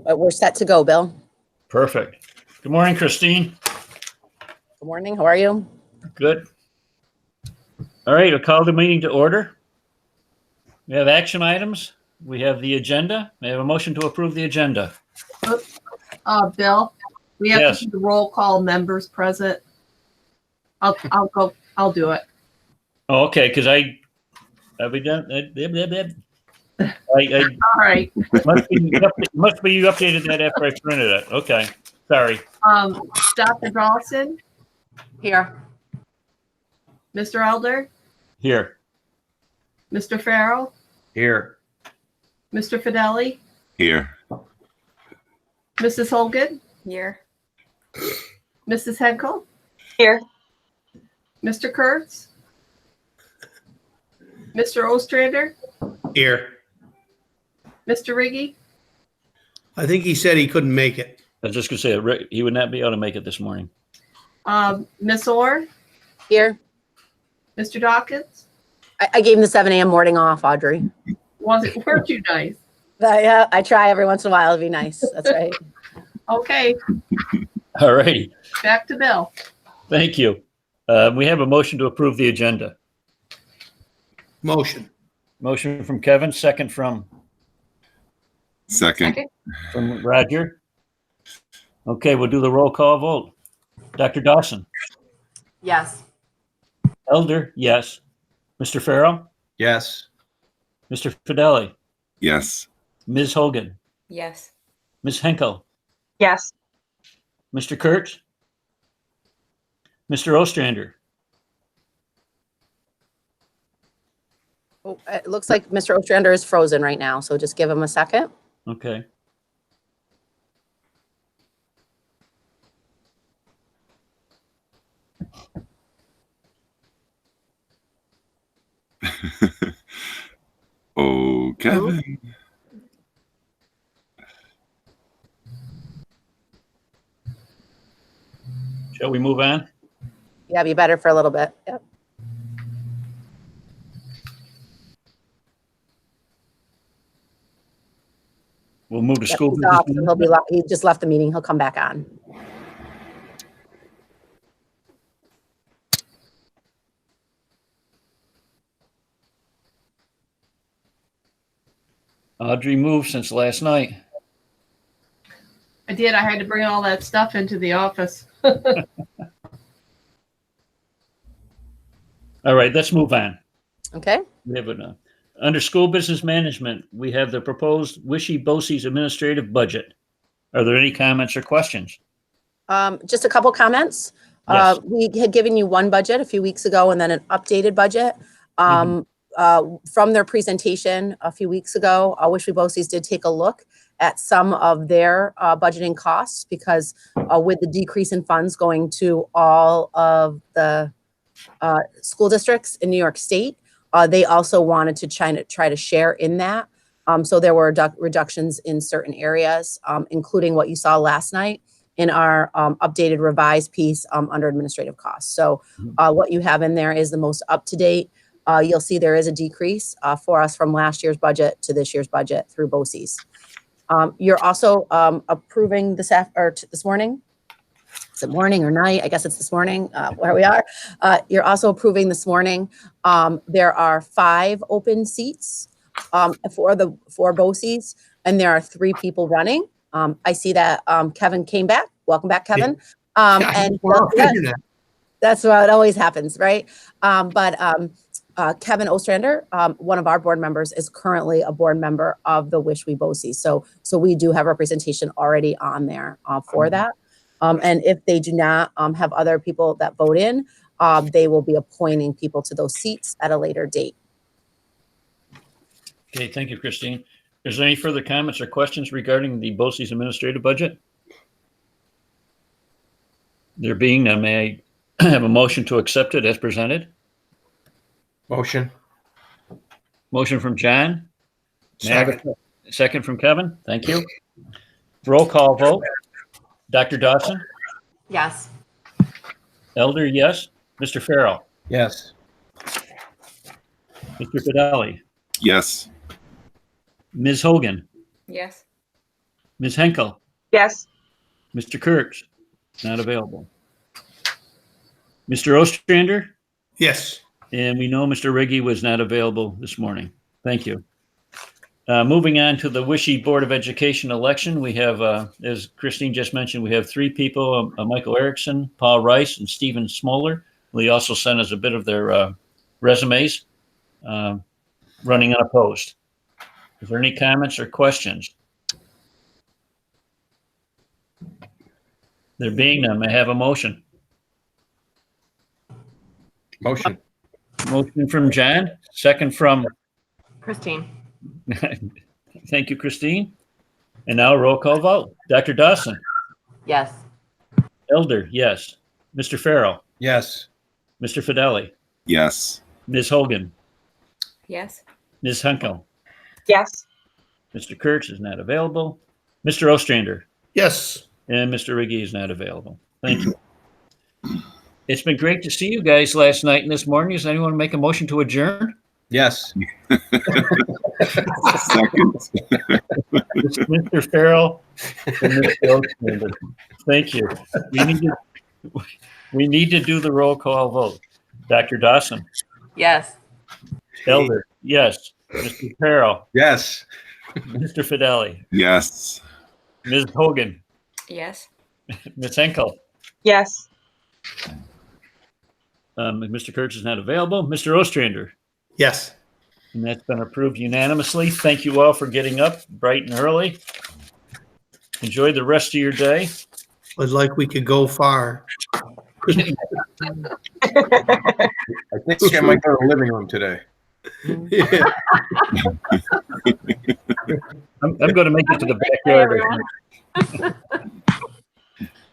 We're set to go, Bill. Perfect. Good morning, Christine. Good morning. How are you? Good. All right, I'll call the meeting to order. We have action items. We have the agenda. May I have a motion to approve the agenda? Bill, we have Yes. to do the roll call members present. I'll do it. Oh, okay, because have we done? I All right. must be you updated that after I printed it. Okay, sorry. Dr. Dawson, Here. Mr. Elder, Here. Mr. Farrell, Here. Mr. Fideli, Here. Mrs. Hogan, Here. Mrs. Henkel, Here. Mr. Kurtz, Mr. Ostrander, Here. Mr. Riggy, I think he said he couldn't make it. I was just gonna say Rick, he would not be able to make it this morning. Miss Orr, Here. Mr. Dawkins. I gave him the 7 a.m. morning off, Audrey. Weren't you nice? Yeah, I try every once in a while to be nice. That's right. Okay, All righty. back to Bill. Thank you. We have a motion to approve the agenda. Motion. Motion from Kevin, second from Second. Roger. Okay, we'll do the roll call vote. Dr. Dawson. Yes. Elder, yes. Mr. Farrell. Yes. Mr. Fideli. Yes. Ms. Hogan. Yes. Ms. Henkel. Yes. Mr. Kurtz. Mr. Ostrander. Oh, it looks like Mr. Ostrander is frozen right now, so just give him a second. Okay. Oh, Kevin. Shall we move on? Yeah, be better for a little bit. Yep. We'll move to Yep, school. he's off, so he just left the meeting. He'll come back on. Audrey moved since last night. I did. I had to bring all that stuff into the office. All right, let's move on. Okay. We have under school business management, we have the proposed Wishy BOCES administrative budget. Are there any comments or questions? Just a couple comments. Yes. We had given you one budget a few weeks ago and then an updated budget. From their presentation a few weeks ago, Wishy BOCES did take a look at some of their budgeting costs because with the decrease in funds going to all of the school districts in New York State, they also wanted to try to share in that. So there were reductions in certain areas, including what you saw last night in our updated revised piece under administrative costs. So what you have in there is the most up-to-date. You'll see there is a decrease for us from last year's budget to this year's budget through BOCES. You're also approving this morning. Is it morning or night? I guess it's this morning where we are. You're also approving this morning. There are 5 open seats for BOCES, and there are 3 people running. I see that Kevin came back. Welcome back, Kevin. And that's what always happens, right? Kevin Ostrander, one of our board members, is currently a board member of the Wishy BOCES. So we do have representation already on there for that. And if they do not have other people that vote in, they will be appointing people to those seats at a later date. Okay, thank you, Christine. Is there any further comments or questions regarding the BOCES administrative budget? There being none, may I have a motion to accept it as presented? Motion. Motion from John. May I have Second. a second from Kevin. Thank you. Roll call vote. Dr. Dawson. Yes. Elder, yes. Mr. Farrell. Yes. Mr. Fideli. Yes. Ms. Hogan. Yes. Ms. Henkel, Yes. Mr. Kurtz, not available. Mr. Ostrander, Yes. and we know Mr. Riggi was not available this morning. Thank you. Moving on to the Wishy Board of Education election, we have, as Christine just mentioned, we have 3 people, Michael Erickson, Paul Rice, and Stephen Smoller. They also sent us a bit of their resumes, running unopposed. Is there any comments or questions? There being none, may I have a motion? Motion. Motion from John, second from, Christine. thank you, Christine. And now roll call vote. Dr. Dawson, Yes. Elder, yes. Mr. Farrell, Yes. Mr. Fideli, Yes. Ms. Hogan, Yes. Ms. Hunkel, Yes. Mr. Kurtz is not available. Mr. Ostrander Yes. and Mr. Riggi is not available. Thank you. It's been great to see you guys last night and this morning. Does anyone make a motion to adjourn? Yes. Second. Mr. Farrell and Mr. Ostrander. Thank you. We need to do the roll call vote. Dr. Dawson, Yes. Elder, yes. Mr. Farrell, Yes. Mr. Fideli, Yes. Ms. Hogan, Yes. Ms. Henkel. Yes. Mr. Kurtz is not available. Mr. Ostrander, Yes. and that's been approved unanimously. Thank you all for getting up bright and early. Enjoy the rest of your day. I'd like we could go far. I think I might go to the living room today. Yeah. I'm going to make it to the backyard.